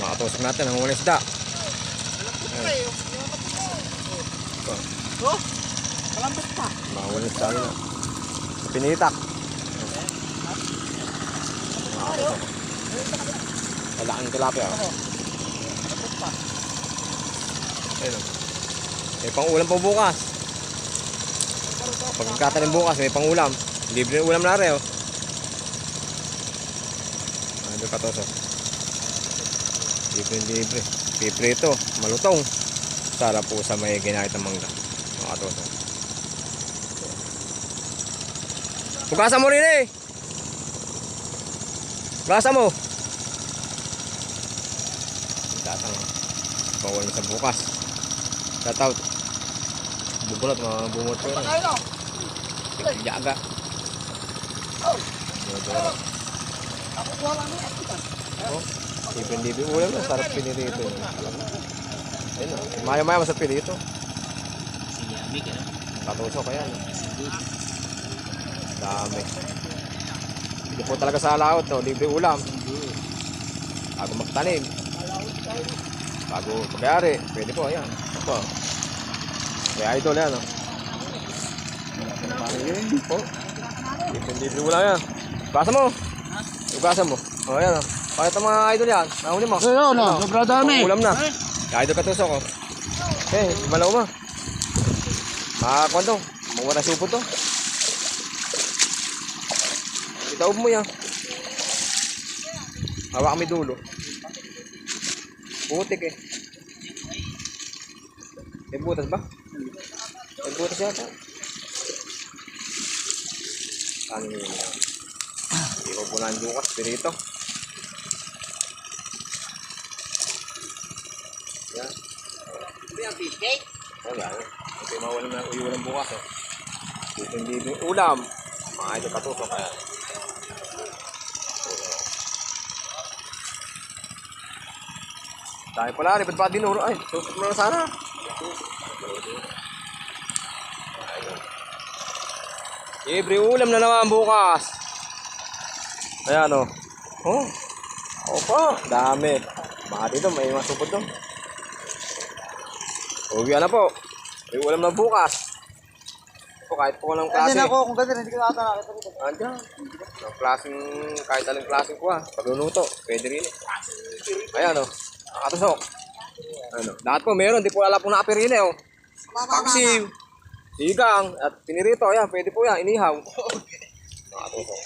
Makatusok natin ang uling isda. Oh, malambot pa. Mahuli sa akin na. Pinitak. Malaking tilapia. Ayun. May pang-ulam pa bukas. Pag nagkatanim bukas, may pang-ulam. Libre yung ulam na rin. Ano ka to? Libre. Piprito. Malutong. Sarap po sa may ginahit ng mangga. Mga katoso. Bukasan mo rin eh. Bukasan mo. Bukasan mo. Bawal mo sa bukas. Shout out. Bubulat mga bumot ko yun. Jaga. Oh, libre ulam na. Sarap pinirito. Ayun o. Maya-maya masarap pinirito. Katuso kaya. Dami. Hindi po talaga sa laot. No? Libre ulam. Bago magtanim. Bago magyari. Pwede po. Ayan. Ito. Kaya idol yan. Ayun po. Libre ulam yan. Ugasan mo. Ugasan mo. O ayan o. Pakita mga idol yan. Nahuli mo. Ayun na, sobra dami. Ulam na. Kaya idol katusok o. Eh, malaw mo. Makakuan to. Mga nasupo to. Itaob mo yan. Hawa kami dulo. Butik eh. May butas ba? May butas yata. Ano yun? Hindi ko po nang bukas. Pirito. Yan. Ito yung fish cake? Wala. Kasi mawala na uyulan bukas eh. Dito hindi ulam. Mga ito katusok kaya. Dahil pala rin, ba't pa dinuro? Ay, tusok na sana. Libre ulam na naman bukas. Ayan o. Oh. Opa, dami. Mga dito, may masupot doon. Uwi na po. May ulam na bukas. Po, kahit po ng klase. Kasi ako, kung ganda, hindi ko nakita rito. Andiyan. Ang klaseng, kahit anong klaseng kuha. Pagluluto, pwede rin. Ayan o. Nakatusok. Ano, lahat po meron, di po alam po nakapirile o. Paksiw, sigang, at pinirito, ayan, pwede po yan, inihaw. Nakatusok.